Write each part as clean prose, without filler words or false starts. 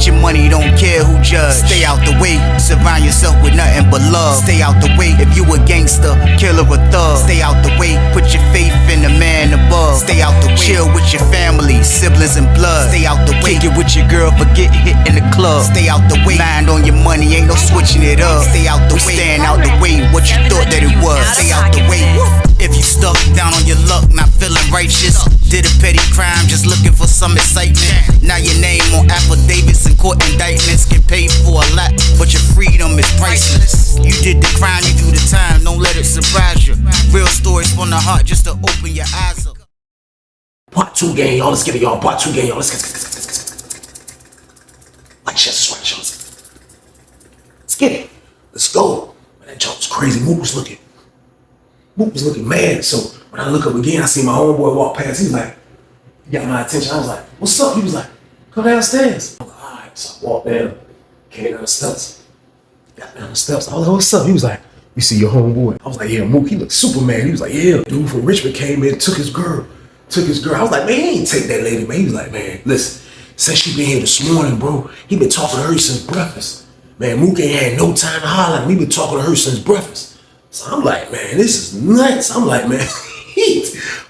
get your money, don't care who judge. Stay out the way, surround yourself with nothing but love. Stay out the way, if you a gangster, killer or thug. Stay out the way, put your faith in the man above. Stay out the way, chill with your family, siblings and blood. Stay out the way, kick it with your girl, forget hit in the club. Stay out the way, mind on your money, ain't no switching it up. Stay out the way, stand out the way, what you thought that it was. Stay out the way. If you stuck down on your luck, not feeling righteous, did a petty crime, just looking for some excitement. Now your name on affidavits and court indictments, get paid for a lot, but your freedom is priceless. You did the crime, you do the time, don't let it surprise you. Real stories from the heart, just to open your eyes up. Part 2 gang, y'all. Let's get it, y'all. Part 2 gang, y'all. Let's get it. Like, shit, subscribe, let's get it. Let's go. Man, that jump was crazy. Mook was looking mad. So when I look up again, I see my homeboy walk past. He's like, he got my attention. I was like, what's up? He was like, come downstairs. I'm like, all right. So I walked down, came down the steps. Got down the steps. I was like, what's up? He was like, you see your homeboy? I was like, yeah, Mook. He looked super mad. He was like, yeah, dude from Richmond came in, took his girl. I was like, man, he ain't take that lady, man. He was like, man, listen, since she been here this morning, bro, he been talking to her since breakfast. Man, Mook ain't had no time to holler at me. Been talking to her since breakfast. So I'm like, man, this is nuts. I'm like, man,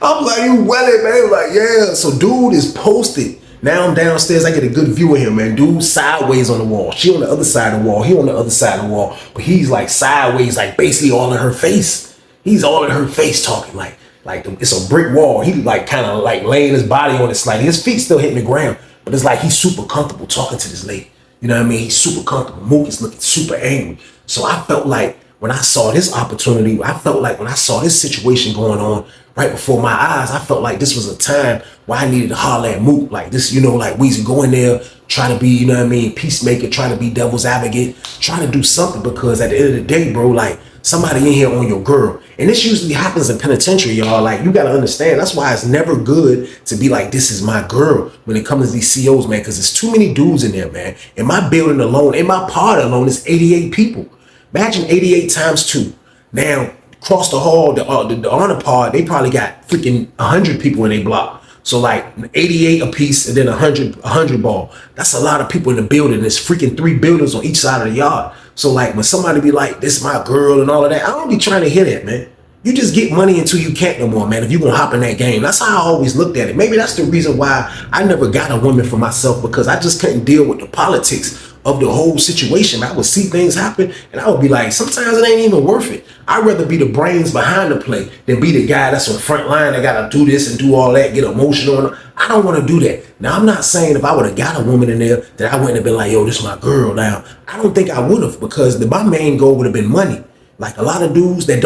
I'm like, you welling, man. Like, yeah. So dude is posted. Now I'm downstairs. I get a good view of him, man. Dude sideways on the wall. She on the other side of the wall. He on the other side of the wall. But he's like sideways, like basically all in her face. He's all in her face talking like it's a brick wall. He like kind of like laying his body on it slightly. His feet still hitting the ground. But it's like he's super comfortable talking to this lady. You know what I mean? He's super comfortable. Mook is looking super angry. So I felt like when I saw this opportunity, when I saw this situation going on right before my eyes, I felt like this was a time where I needed to holler at Mook. Like this, you know, like Weezy go in there, try to be, you know what I mean, peacemaker, try to be devil's advocate, trying to do something because at the end of the day, bro, like somebody in here on your girl. And this usually happens in penitentiary, y'all. Like, you got to understand. That's why it's never good to be like, this is my girl when it comes to these COs, man, because there's too many dudes in there, man. In my building alone, in my part alone, it's 88 people. Imagine 88 times 2. Now, across the hall, the honor part, they probably got freaking 100 people in their block. So like 88 a piece and then 100 ball. That's a lot of people in the building. There's freaking 3 buildings on each side of the yard. So like when somebody be like, this is my girl and all of that, I don't be trying to hear that, man. You just get money until you can't no more, man, if you gonna hop in that game. That's how I always looked at it. Maybe that's the reason why I never got a woman for myself, because I just couldn't deal with the politics of the whole situation. I would see things happen and I would be like, sometimes it ain't even worth it. I'd rather be the brains behind the play than be the guy that's on the front line that gotta do this and do all that, get emotional. I don't want to do that. Now, I'm not saying if I would have got a woman in there that I wouldn't have been like, yo, this is my girl now. I don't think I would have, because my main goal would have been money. Like a lot of dudes that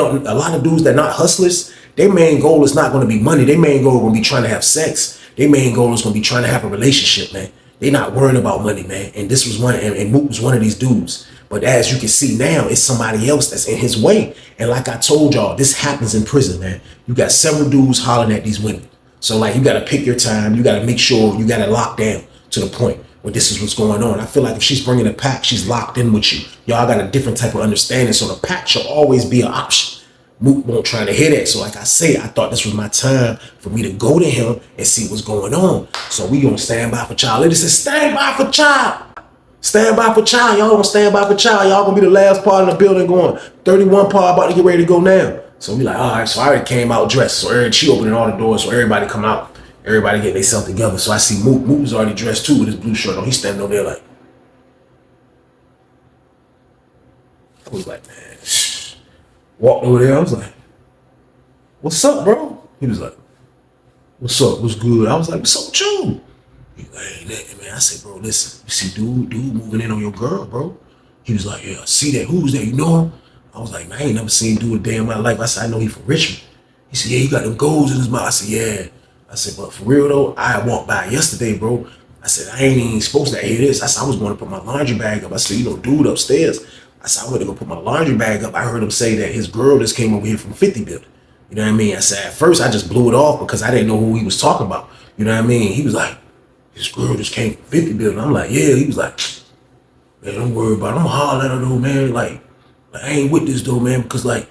not hustlers, their main goal is not going to be money. Their main goal is going to be trying to have sex. Their main goal is going to be trying to have a relationship, man. They're not worrying about money, man. And this was one, and Mook was one of these dudes. But as you can see now, it's somebody else that's in his way. And like I told y'all, this happens in prison, man. You got several dudes hollering at these women. So like, you got to pick your time. You got to make sure you got it locked down to the point where this is what's going on. I feel like if she's bringing a pack, she's locked in with you. Y'all got a different type of understanding. So the pack should always be an option. Mook won't try to hear that. So like I say, I thought this was my time for me to go to him and see what's going on. So we gonna stand by for child. Ladies, say stand by for child. Stand by for child. Y'all gonna stand by for child. Y'all gonna be the last part in the building going. 31 part about to get ready to go now. So we like, all right. So I already came out dressed. So she opening all the doors. So everybody come out. Everybody get themselves together. So I see Mook. Mook was already dressed too with his blue shirt on. He's standing over there like. I was like, man. Walked over there. I was like, what's up, bro? He was like, what's up? What's good? I was like, what's up with you? He was like, ain't nothing, man. I said, bro, listen, you see dude moving in on your girl, bro? He was like, yeah, I see that. Who's that? You know him? I was like, man, I ain't never seen dude a day in my life. I said, I know he from Richmond. He said, yeah, he got them goals in his mouth. I said, yeah. I said, but for real though, I walked by yesterday, bro. I said, I ain't even supposed to hear this. I said, I was going to put my laundry bag up. I said, you know, dude upstairs. I said, I went to go put my laundry bag up. I heard him say that his girl just came over here from 50 building. You know what I mean? I said, at first I just blew it off because I didn't know who he was talking about. You know what I mean? He was like, his girl just came from 50 building. I'm like, yeah. He was like, man, don't worry about it. I'm gonna holler at her though, man. Like I ain't with this though, man, because like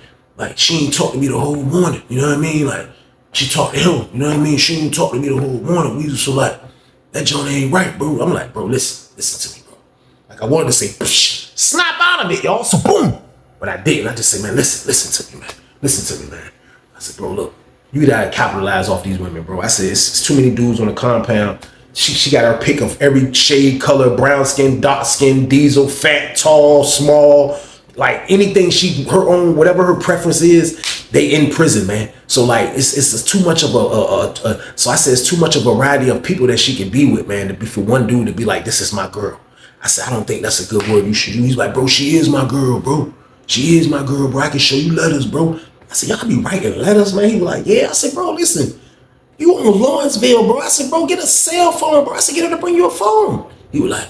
she ain't talked to me the whole morning. You know what I mean? Like she talked to him. You know what I mean? She ain't talked to me the whole morning. So like, that joint ain't right, bro. I'm like, bro, listen to me, bro. I wanted to say, snap out of it, y'all. So boom. But I didn't. I just said, man, listen to me, man. Listen to me, man. I said, bro, look, you gotta capitalize off these women, bro. I said, it's too many dudes on the compound. She got her pick of every shade, color, brown skin, dark skin, diesel, fat, tall, small, like anything her own, whatever her preference is, they in prison, man. So like, it's too much of so I said, it's too much of a variety of people that she can be with, man, to be for one dude to be like, this is my girl. I said, I don't think that's a good word you should use. He's like, bro, she is my girl, bro. She is my girl, bro. I can show you letters, bro. I said, y'all be writing letters, man. He was like, yeah. I said, bro, listen, you on Lawrenceville, bro. I said, bro, get a cell phone, bro. I said, get her to bring you a phone. He was like,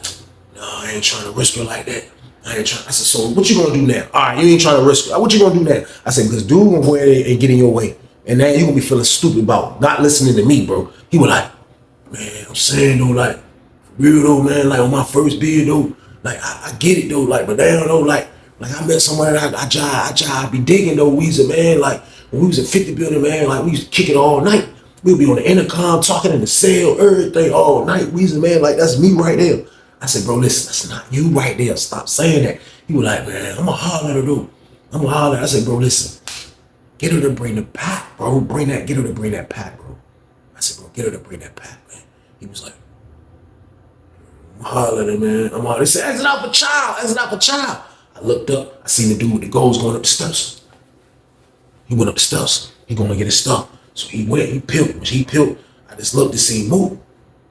no, I ain't trying to risk her like that. I ain't trying. I said, so what you gonna do now? All right, you ain't trying to risk her. What you gonna do now? I said, because dude gonna go ahead and get in your way. And now you gonna be feeling stupid about not listening to me, bro. He was like, man, I'm saying though, like, for real though, man, like on my first bid though, like I get it though, like, but damn though, like I met someone that I jive, be digging though, Weezer, man. Like when we was at 50 building, man, like we used to kick it all night. We'll be on the intercom talking in the cell, everything all night, Weezer, man. Like that's me right there. I said, bro, listen, that's not you right there. Stop saying that. He was like, man, I'm gonna holler at her though. I'm gonna holler. I said, bro, listen, get her to bring the pack, bro. Get her to bring that pack, bro. I said, bro, get her to bring that pack, man. He was like, I'm hollering at her, man. I'm hollering. He said, exit out for child. I looked up. I seen the dude with the goals going up the steps. He went up the steps. He going to get his stuff. So he went, he peeled. When he peeled, I just looked to see Moot.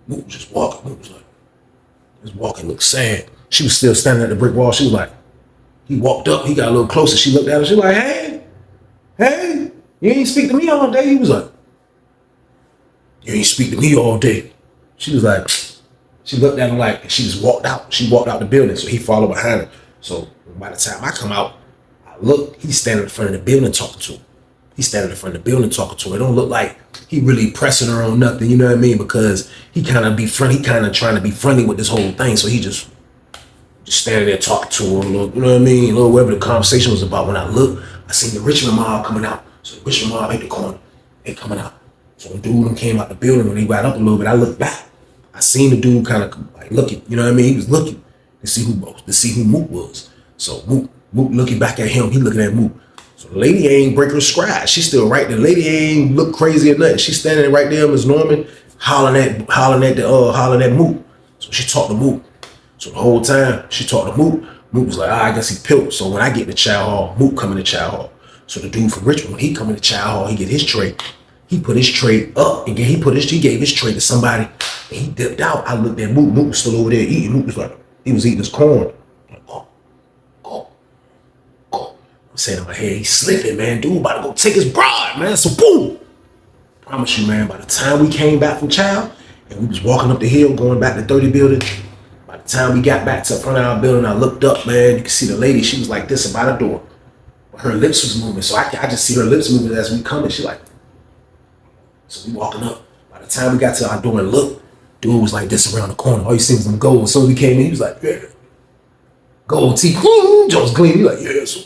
Moot was just walking. Moot was like, just walking, looked sad. She was still standing at the brick wall. She was like, he walked up, he got a little closer. She looked at him. She was like, hey, you ain't speak to me all day. He was like, you ain't speak to me all day. She was like, she looked at him like, and she just walked out. She walked out the building, so he followed behind her. So by the time I come out, I look, he's standing in front of the building talking to her. He's standing in front of the building talking to her. It don't look like he really pressing her on nothing, you know what I mean? Because he kind of trying to be friendly with this whole thing. So he just standing there talking to her, you know what I mean? Whatever the conversation was about. When I looked, I seen the Richmond mob coming out. So the Richmond mob hit the corner. They coming out. So the dude came out the building. When he got up a little bit, I looked back. I seen the dude kind of like looking, you know what I mean? He was looking to see who Moot was. So Moot looking back at him, he looking at Moot. So the lady ain't break her stride. She still right there. The lady ain't look crazy or nothing. She's standing right there, Miss Norman, hollering at Moot. So she talked to Moot. So the whole time she talked to Moot, Moot was like, I guess he pilled. So when I get to Chow Hall, Moot come into Chow Hall. So the dude from Richmond, when he come into Chow Hall, he get his tray. He put his tray up and he gave his tray to somebody and he dipped out. I looked at Moot. Moot was still over there eating. Moot was like, he was eating his corn. Like, go. I'm saying in my head, he's slipping, man. Dude about to go take his broad, man. So boom. Promise you, man, by the time we came back from Chow and we was walking up the hill, going back to 30 building, by the time we got back to the front of our building, I looked up, man. You can see the lady, she was like this about the door. Her lips was moving. So I just see her lips moving as we coming. She like, so we walking up. By the time we got to our door and looked, dude was like this around the corner. All you see was them gold. So we came in, he was like, yeah. Gold teeth, Jones gleaming. He like, yeah, so.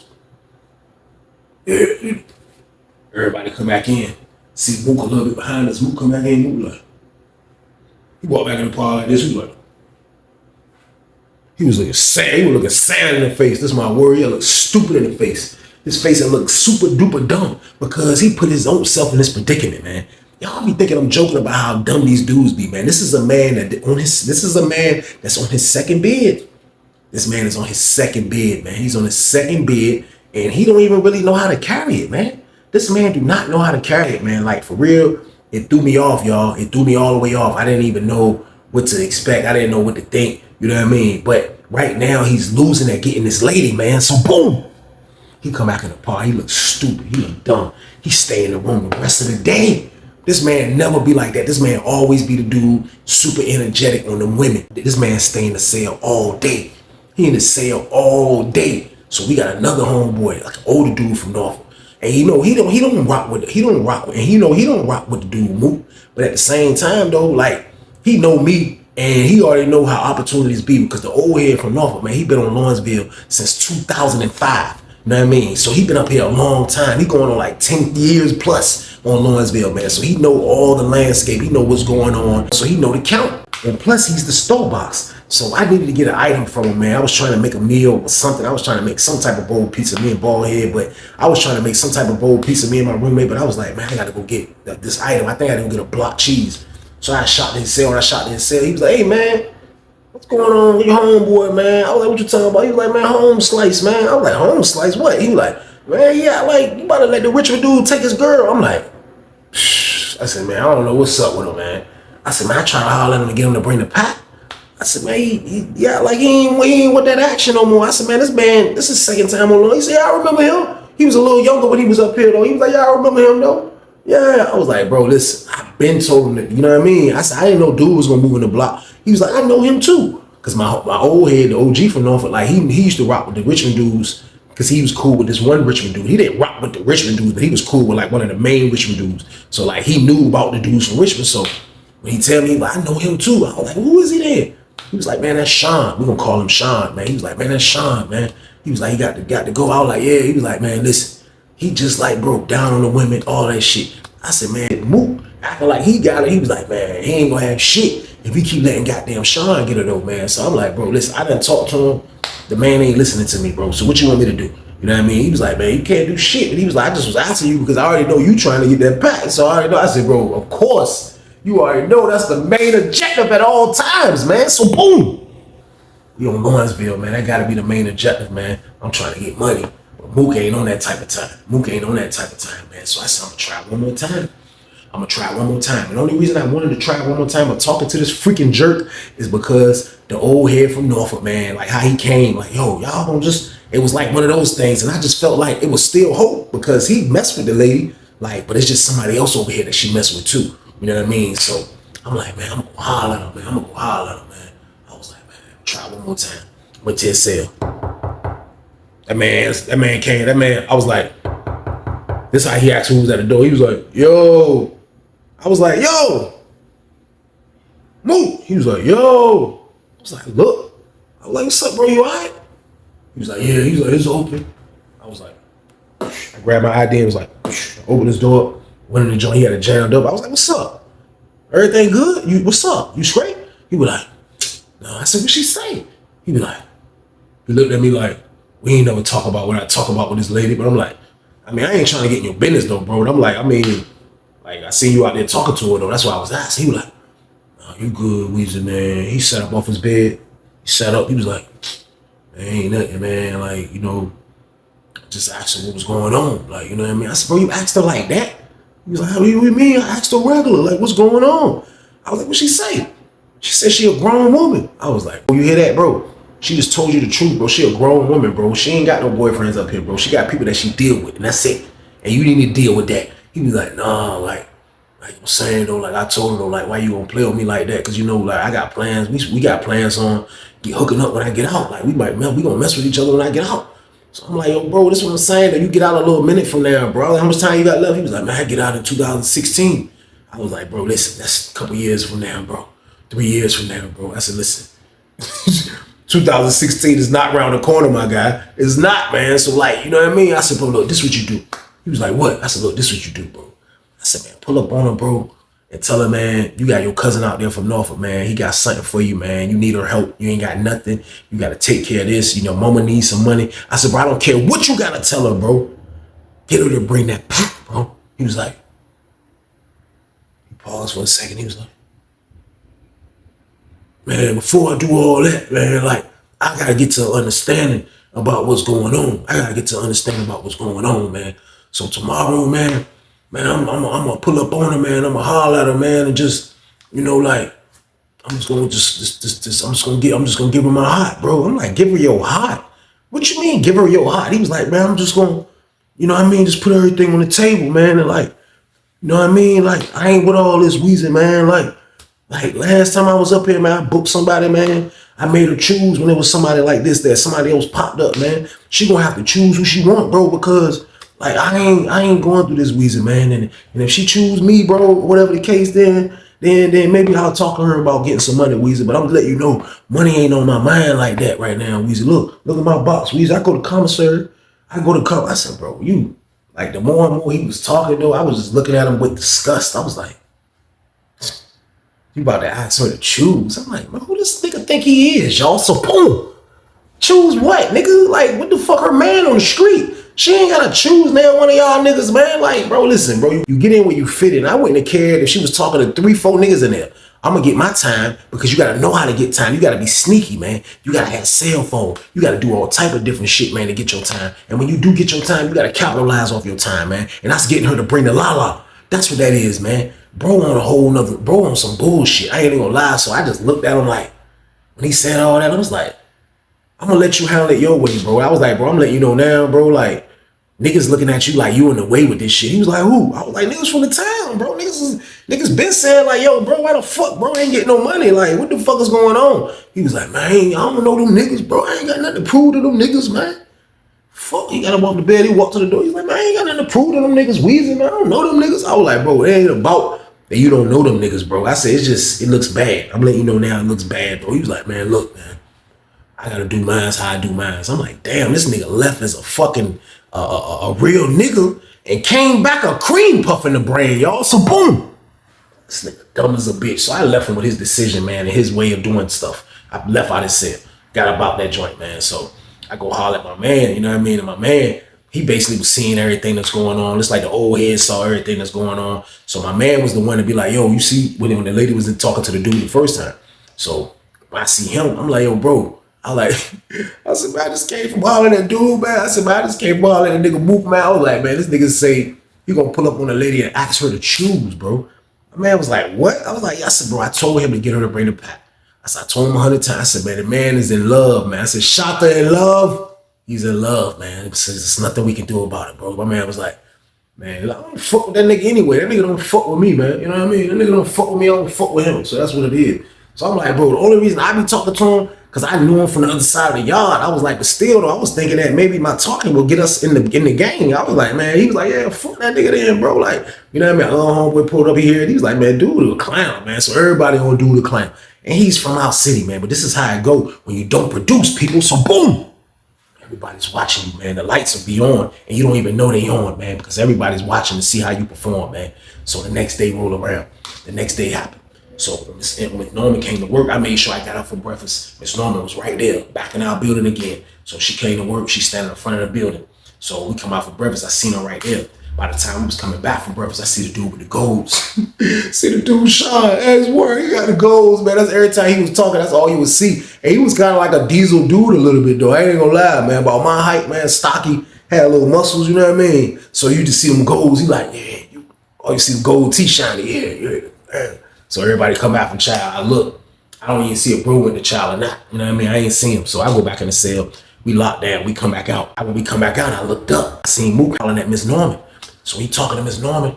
Yeah. Everybody come back in. See Mook a little bit behind us. Mook come back in. Mook like, he walked back in the park like this. He was looking sad. He was looking sad in the face. This is my word. He looked stupid in the face. His face looked super duper dumb because he put his own self in this predicament, man. Y'all be thinking I'm joking about how dumb these dudes be, man. This is a man that's on his second bed. This man is on his second bed, man. He's on his second bed and he don't even really know how to carry it, man. This man do not know how to carry it, man. Like for real, it threw me off, y'all. It threw me all the way off. I didn't even know what to expect. I didn't know what to think. You know what I mean? But right now he's losing at getting this lady, man. So boom, he come back in the park. He looks stupid. He look dumb. He stay in the room the rest of the day. This man never be like that. This man always be the dude super energetic on them women. This man stay in the cell all day. He in the cell all day. So we got another homeboy, like an older dude from Norfolk. And he don't rock with the dude Moot. But at the same time though, like he know me and he already know how opportunities be because the old head from Norfolk, man, he been on Lawrenceville since 2005. You know what I mean? So he been up here a long time. He going on like 10 years plus on Lawrenceville, man. So he know all the landscape. He know what's going on. So he know the count. And plus, he's the store box. So I needed to get an item from him, man. I was trying to make a meal or something. I was trying to make some type of bold pizza, me and Ballhead, but I was trying to make some type of bold pizza, me and my roommate, but I was like, man, I got to go get this item. I think I got to go get a block cheese. So I shot in his cell, and I shot in his cell. He was like, hey, man, what's going on with your homeboy, man? I was like, what you talking about? He was like, man, home slice, man. I was like, home slice? What? He was like, man, yeah, like, you about to let the Richmond dude take his girl. I'm like, shh. I said, man, I don't know what's up with him, man. I said, man, I tried to holler at him to get him to bring the pack. I said, man, he ain't with that action no more. I said, man, this is second time on. He said, yeah, I remember him. He was a little younger when he was up here, though. He was like, yeah, I remember him, though. Yeah, I was like, bro, listen, I've been told him that, you know what I mean? I said, I didn't know dude was gonna move in the block. He was like, I know him too. Cause my old head, the OG from Norfolk, like he used to rock with the Richmond dudes because he was cool with this one Richmond dude. He didn't rock with the Richmond dudes, but he was cool with like one of the main Richmond dudes. So like he knew about the dudes from Richmond. So when he tell me, like, I know him too, I was like, who is he then? He was like, man, that's Sean. We're gonna call him Sean, man. He was like, man, that's Sean, man. He was like, he got to go out. Like, yeah. He was like, man, listen, he just like broke down on the women, all that shit. I said, man, Mook acting like he got it. He was like, man, he ain't gonna have shit if he keep letting goddamn Sean get it though, man. So I'm like, bro, listen, I done talked to him. The man ain't listening to me, bro. So what you want me to do? You know what I mean? He was like, man, you can't do shit. And he was like, I just was asking you because I already know you trying to get that pack. So I already know. I said, bro, of course. You already know that's the main objective at all times, man. So boom. You on Lawrenceville, man. That gotta be the main objective, man. I'm trying to get money. But Mook ain't on that type of time. Mook ain't on that type of time, man. So I said, I'm gonna try one more time. I'm gonna try one more time. And the only reason I wanted to try one more time of talking to this freaking jerk is because the old head from Norfolk, man, like how he came, like, yo, y'all don't just, it was like one of those things. And I just felt like it was still hope because he messed with the lady, like, but it's just somebody else over here that she messed with too. You know what I mean? So I'm like, man, I'm gonna go holler at him, man. I'm gonna go holler at him, man. I was like, man, try one more time. Went to his cell. That man came, I was like, this is how he asked who was at the door. He was like, yo. I was like, yo, Mook. He was like, yo. I was like, look. I was like, what's up, bro? You all right? He was like, yeah. He was like, it's open. I was like, I grabbed my ID and was like, open his door. Went in the joint. He had it jammed up. I was like, what's up? Everything good? What's up? You straight? He was like, no. I said, what she say? He was like, he looked at me like, we ain't never talk about what I talk about with this lady. But I'm like, I mean, I ain't trying to get in your business though, bro. And I'm like, I mean, like, I seen you out there talking to her, though. That's why I was asking. He was like, oh, you good, Weezy, man. He sat up off his bed. He sat up. He was like, man, ain't nothing, man. Like, you know, just asked her what was going on. Like, you know what I mean? I said, bro, you asked her like that? He was like, how you with me? I asked her regular. Like, what's going on? I was like, what she say? She said she a grown woman. I was like, oh, you hear that, bro? She just told you the truth, bro. She a grown woman, bro. She ain't got no boyfriends up here, bro. She got people that she deal with, and that's it. And you need to deal with that. He was like, nah, like I'm saying though, like I told him though, like why you gonna play with me like that? Cause you know, like I got plans. We got plans on get hooking up when I get out. Like we gonna mess with each other when I get out. So I'm like, yo, bro, this is what I'm saying. That you get out a little minute from now, bro. Like, how much time you got left? He was like, man, I get out in 2016. I was like, bro, listen, that's a couple years from now, bro. 3 years from now, bro. I said, listen, 2016 is not around the corner, my guy. It's not, man. So like, you know what I mean? I said, bro, look, this is what you do. He was like, what? I said, look, this is what you do, bro. I said, man, pull up on her, bro, and tell her, man, you got your cousin out there from Norfolk, man. He got something for you, man. You need her help. You ain't got nothing. You got to take care of this. You know, mama needs some money. I said, bro, I don't care what you got to tell her, bro. Get her to bring that pack, bro. He was like, he paused for a second. He was like, man, before I do all that, man, like, I got to get to understanding about what's going on. I got to get to understanding about what's going on, man. So tomorrow, man, I'm gonna pull up on her, man. I'm gonna holler at her, man, and just, you know, like, I'm just gonna give her my heart, bro. I'm like, give her your heart. What you mean, give her your heart? He was like, man, I'm just gonna, you know what I mean, just put everything on the table, man, and like, you know what I mean, like, I ain't with all this wheezing, man. Like last time I was up here, man, I booked somebody, man. I made her choose when it was somebody like this that somebody else popped up, man. She gonna have to choose who she want, bro, because like I ain't going through this wheezing, man. And if she choose me, bro, whatever the case, then maybe I'll talk to her about getting some money, Weezy. But I'm gonna let you know, money ain't on my mind like that right now, Weezy. Look at my box, Weezy. I go to commissary. I said, bro, you, like the more and more he was talking though, I was just looking at him with disgust. I was like, He about to ask her to choose. I'm like, man, who this nigga think he is, y'all? So boom. Choose what, nigga? Like, what the fuck, her man on the street? She ain't gotta choose now one of y'all niggas, man. Like, bro, listen, bro, you get in where you fit in. I wouldn't have cared if she was talking to 3-4 niggas in there. I'm gonna get my time because you gotta know how to get time. You gotta be sneaky, man. You gotta have a cell phone. You gotta do all type of different shit, man, to get your time. And when you do get your time, you gotta capitalize off your time, man. And that's getting her to bring the la-la. That's what that is, man. Bro on a whole nother, bro on some bullshit. I ain't even gonna lie. So I just looked at him like, when he said all that, I was like, I'm gonna let you handle it your way, bro. I was like, bro, I'm letting you know now, bro, like, niggas looking at you like you in the way with this shit. He was like, who? I was like, niggas from the town, bro. Niggas been saying like, yo, bro, why the fuck, bro, I ain't getting no money? Like, what the fuck is going on? He was like, man, I don't know them niggas, bro. I ain't got nothing to prove to them niggas, man. Fuck, he got up off the bed, he walked to the door. He's like, man, I ain't got nothing to prove to them niggas. Weezy, man, I don't know them niggas. I was like, bro, it ain't about that you don't know them niggas, bro. I said, it's just, it looks bad. I'm letting you know now it looks bad, bro. He was like, man, look, man, I gotta do mine how I do mine. I'm like, damn, this nigga left as a fucking a real nigga and came back a cream puff in the brain, y'all. So boom, this nigga dumb as a bitch. So I left him with his decision, man, and his way of doing stuff. I left out his set, got about that joint, man. So I go holler at my man, you know what I mean? And my man, he basically was seeing everything that's going on. It's like the old head saw everything that's going on. So my man was the one to be like, yo, you see, when the lady was talking to the dude the first time. So when I see him, I'm like, yo, bro. I said, man, I just came from hollering at that dude, man. I said, man, I just came from hollering at that nigga Mook, man. I was like, man, this nigga say, you gonna pull up on a lady and ask her to choose, bro. My man was like, what? I was like, yeah. I said, bro, I told him to get her to bring the pack. I said, I told him 100 times. I said, man, the man is in love, man. I said, Shota in love? He's in love, man. There's nothing we can do about it, bro. My man was like, man, I don't fuck with that nigga anyway. That nigga don't fuck with me, man. You know what I mean? That nigga don't fuck with me, I don't fuck with him. So that's what it is. So I'm like, bro, the only reason I be talking to him, because I knew him from the other side of the yard. I was like, but still though, I was thinking that maybe my talking will get us in the gang. I was like, man, he was like, yeah, fuck that nigga then, bro. Like, you know what I mean? Homeboy pulled up here and he was like, man, dude, a clown, man. So everybody gonna do the clown. And he's from our city, man. But this is how it go when you don't produce people. So boom, everybody's watching you, man. The lights will be on and you don't even know they on, man, because everybody's watching to see how you perform, man. So the next day roll around. The next day happened. So when Norman came to work, I made sure I got up for breakfast. Miss Norman was right there, back in our building again. So she came to work, she's standing in front of the building. So we come out for breakfast, I seen her right there. By the time we was coming back from breakfast, I see the dude with the goals. See the dude, Sean, at his work, he got the goals, man. That's every time he was talking, that's all you would see. And he was kind of like a diesel dude a little bit though. I ain't gonna lie, man. About my height, man, stocky, had little muscles, you know what I mean? So you just see them goals, he like, yeah, you see the gold T-shiny, yeah. So everybody come back from child. I look, I don't even see a bro with the child or not. You know what I mean? I ain't see him. So I go back in the cell. We locked down. We come back out. When we come back out, I looked up. I seen Mook calling at Miss Norman. So he talking to Miss Norman.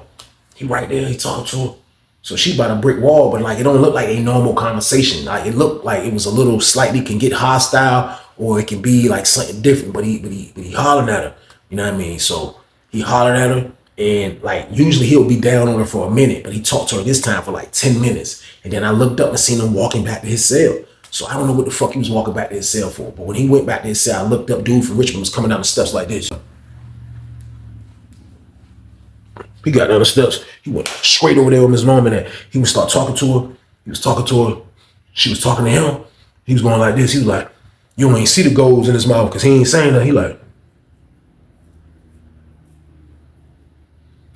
He right there. He talking to her. So she by the brick wall, but like it don't look like a normal conversation. Like it looked like it was a little slightly can get hostile or it can be like something different. But he hollering at her. You know what I mean? So he hollered at her. And like usually he'll be down on her for a minute, but he talked to her this time for like 10 minutes. And then I looked up and seen him walking back to his cell. So I don't know what the fuck he was walking back to his cell for. But when he went back to his cell, I looked up, dude from Richmond was coming down the steps like this. He got down the steps. He went straight over there with Miss Norman and he would start talking to her. He was talking to her. She was talking to him. He was going like this. He was like, you don't even see the goals in his mouth because he ain't saying nothing. He like,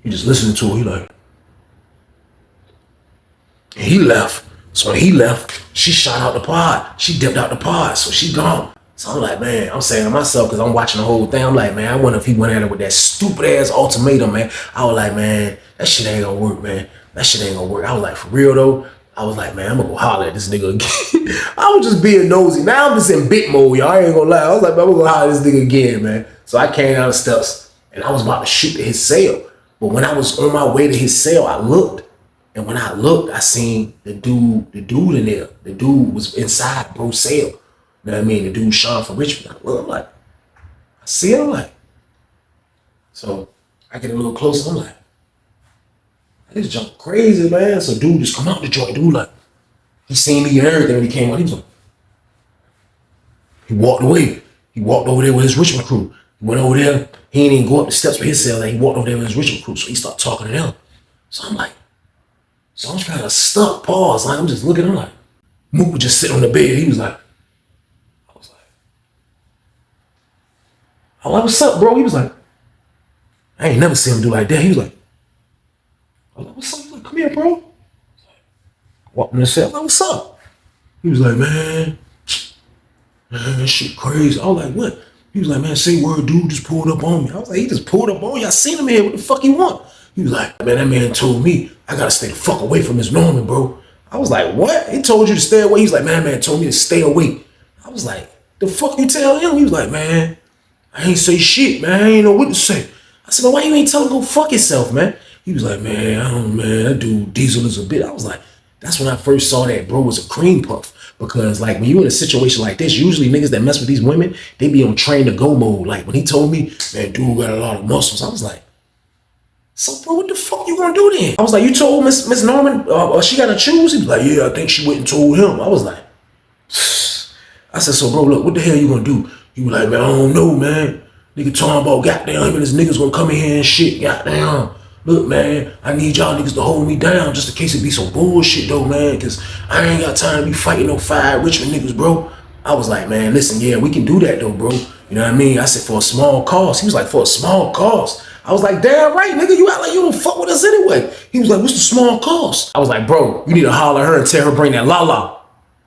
he just listening to her. He like, and he left. So when he left, she shot out the pod. She dipped out the pod. So she gone. So I'm like, man, I'm saying to myself, because I'm watching the whole thing. I'm like, man, I wonder if he went at her with that stupid ass ultimatum, man. I was like, man, that shit ain't gonna work, man. That shit ain't gonna work. I was like, for real though. I was like, man, I'm gonna go holler at this nigga again. I was just being nosy. Now I'm just in bit mode, y'all. I ain't gonna lie. I was like, man, I'm gonna go holler at this nigga again, man. So I came down the steps and I was about to shoot to his cell. But when I was on my way to his cell, I looked. And when I looked, I seen the dude in there. The dude was inside bro's cell. You know what I mean? The dude Sean from Richmond. I look, I'm like, I see him, like. So I get a little closer, I'm like, this junk crazy, man. So dude just come out the joint. Dude like, he seen me and everything when he came out. He was like, he walked away. He walked over there with his Richmond crew. He went over there. He didn't even go up the steps for his cell. He walked over there with his Richmond crew. So he started talking to them. So I'm like, So I'm kind of stuck, pause. Like, I'm just looking, I'm like, Mook was just sitting on the bed. He was like, I'm like, what's up, bro? He was like, I ain't never seen him do like that. He was like, I was like, what's up? He was like, come here, bro. Walked in the cell. I'm like, what's up? He was like, man, that shit crazy. I was like, what? He was like, man, say word, dude just pulled up on me. I was like, he just pulled up on you. I seen him here. What the fuck he want? He was like, man, that man told me I gotta stay the fuck away from Miss Norman, bro. I was like, what? He told you to stay away? He was like, man told me to stay away. I was like, the fuck you tell him? He was like, man, I ain't say shit, man. I ain't know what to say. I said, well, why you ain't tell him go fuck yourself, man? He was like, man, I don't know, man, that dude Diesel is a bit. I was like, that's when I first saw that bro was a cream puff. Because like when you in a situation like this, usually niggas that mess with these women, they be on train to go mode. Like when he told me, man, dude got a lot of muscles. I was like, so bro, what the fuck you gonna do then? I was like, you told Miss Norman she gotta choose? He was like, yeah, I think she went and told him. I was like, I said, so bro, look, what the hell you gonna do? He was like, man, I don't know, man. Nigga talking about goddamn him and his niggas gonna come in here and shit, goddamn. Look, man, I need y'all niggas to hold me down just in case it be some bullshit though, man, cause I ain't got time to be fighting no 5 Richmond niggas, bro. I was like, man, listen, yeah, we can do that though, bro. You know what I mean? I said, for a small cost. He was like, for a small cost. I was like, damn right, nigga, you act like you don't fuck with us anyway. He was like, what's the small cost? I was like, bro, you need to holler at her and tell her bring that la-la.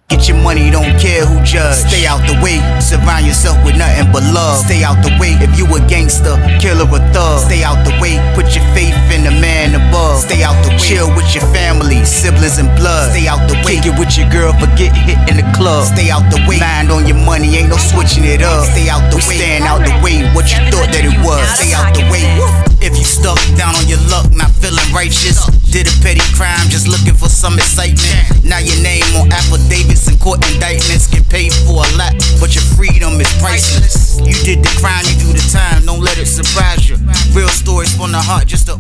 Get your money, don't care who judge. Stay out the way, surround yourself with nothing but love. Stay out the way if you a gangster, killer or thug. Stay out the way, put your faith in the man above. Stay out the way, chill with your family, siblings and blood. Stay out the way, kick it with your girl, forget hit in the club. Stay out the way, mind on your money, ain't no switching it up. Stay out the way, stand out the way, what you thought that it was. Stay out the way. If you stuck down on your luck, not feeling righteous, did a petty crime, just looking for some excitement. Now your name on affidavits and court indictments, get paid for a lot, but your freedom is priceless. You did the crime, you do the time, don't let it surprise you. Real stories from the heart, just to